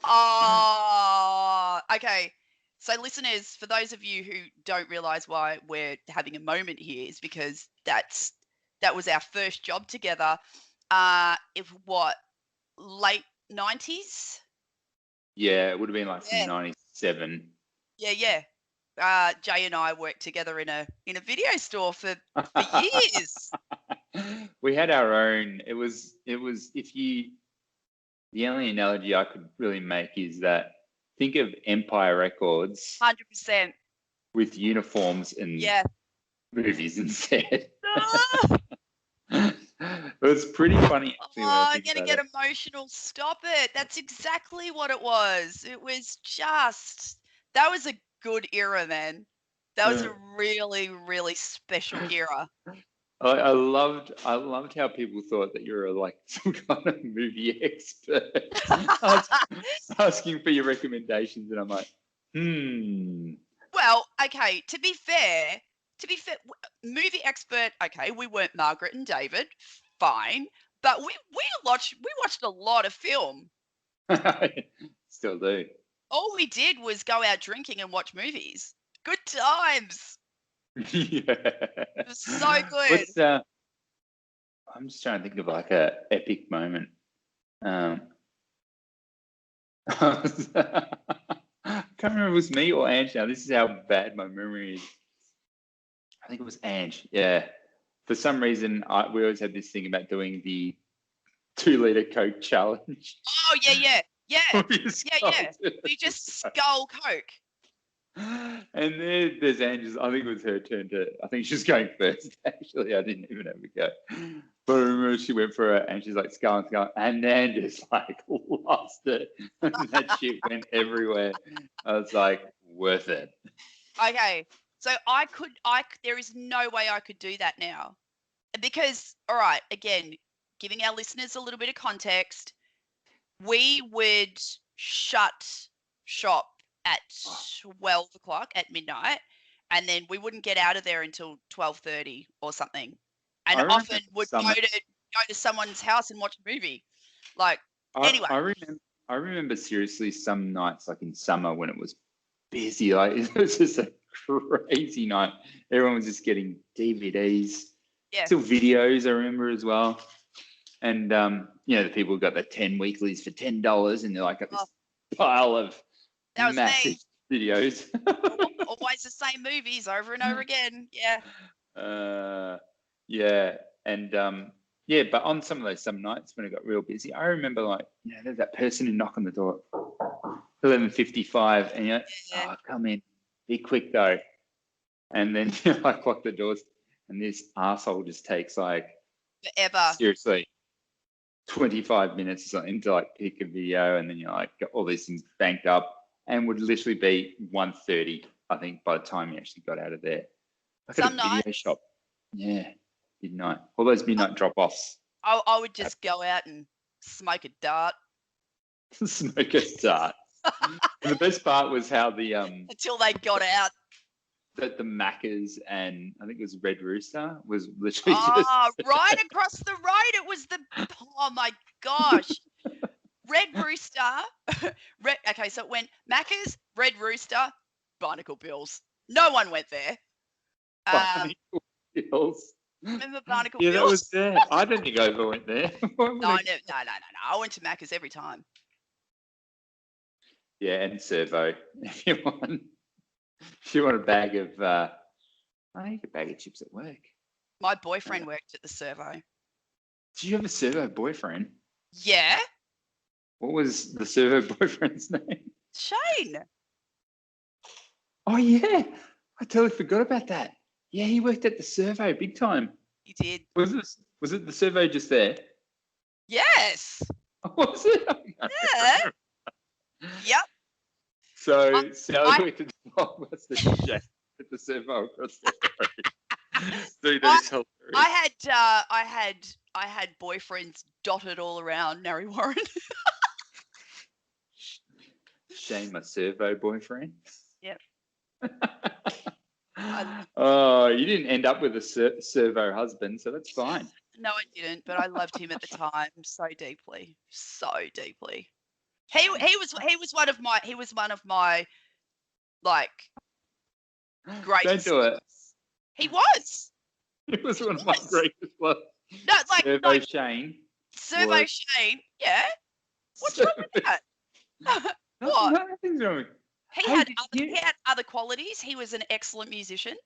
Oh, okay. So, listeners, for those of you who don't realize why we're having a moment here, is because that was our first job together. If what, late 90s? Yeah, it would have been like from Yeah, 97. yeah, yeah. Jay and I worked together in a video store for years. We had our own. It was if you the only analogy I could really make is that think of Empire Records 100%. with uniforms and Yeah. movies instead. Ah, It was pretty funny oh, actually when I I'm think gonna about get it. emotional. Stop it. That's exactly what it was. It was just that was a good era, man. That was a really, really special era. I loved how people thought that you were like some kind of movie expert. I was asking for your recommendations, and I'm like, Well, okay, to be fair, movie expert, okay, we weren't Margaret and David, fine, but we watched a lot of film. still do. All we did was go out drinking and watch movies. Good times. It was so Yeah. good. I'm just trying to think of like a epic moment. Um, I can't remember if it was me or Ange now. This is how bad my memory is. I think it was Ange. Yeah. For some reason, we always had this thing about doing the 2 liter Coke challenge. Oh, yeah, yeah. Yeah. We just Yeah, go yeah. to We just skull Coke. And there's Ange's. I think it was her turn to. I think she was going first. Actually, I didn't even have a go. But I remember she went for it, and she's like sculling, and then just like lost it, and that shit went everywhere. I was like, worth it. Okay. So there is no way I could do that now. Because, all right, again, giving our listeners a little bit of context, we would shut shop at 12 o'clock at midnight, and then we wouldn't get out of there until 12:30 or something. I And remember often would summer. go to someone's house and watch a movie. Like, I, anyway, I remember. I remember seriously some nights, like in summer, when it was busy. Like it was just a crazy night. Everyone was just getting DVDs, yeah. still videos. I remember as well. And the people who got the 10 weeklies for $10, and they're like got this Oh, pile of that was massive me. videos. Always the same movies over and over again. Yeah. uh, yeah, and yeah, but on some nights when it got real busy, I remember like there's that person who knock on the door at 11:55, and you're like, Yeah. oh, come in, be quick though, and then you like lock the doors, and this asshole just takes like Forever. seriously 25 minutes or something to like pick a video, and then you're like got all these things banked up, and would literally be 1:30, I think, by the time you actually got out of there. Like at a Some video nights shop. Yeah, midnight. All those midnight drop-offs. I would just go out and smoke a dart Smoke a dart. And the best part was how the until they got out. the Maccas and I think it was Red Rooster was literally just Oh, right across the road. It was oh my gosh. Red Rooster. Okay, so it went Macca's, Red Rooster, Barnacle Bills. No one went there. Barnacle Hills. Remember Barnacle Yeah, that Bills? was there. I don't think I ever went there. No, no. I went to Macca's every time. Yeah, and Servo. If you want a bag of I think a bag of chips at work. My boyfriend worked at the Servo. Did you have a Servo boyfriend? Yeah, What was the Servo boyfriend's name? Shane. Oh yeah, I totally forgot about that. Yeah, he worked at the Servo big time. He did. Was it the Servo just there? Yes. Was it? Yeah. Yep. So Sally I- worked at the Blockbuster, Jack at the Servo across the road. Dude, that is hilarious. I had boyfriends dotted all around Narry Warren. Shane, my Servo boyfriend. Yep. Oh, you didn't end up with a Servo husband, so that's fine. No, I didn't, but I loved him at the time so deeply. So deeply. He was one of my like Don't greatest do it. loves. He was. It was He one of my was. greatest loves. No, Servo Shane. Servo was- Shane. Yeah. What's wrong with that? What? Nothing's wrong. He Hey, had did other, you- he had other qualities. He was an excellent musician.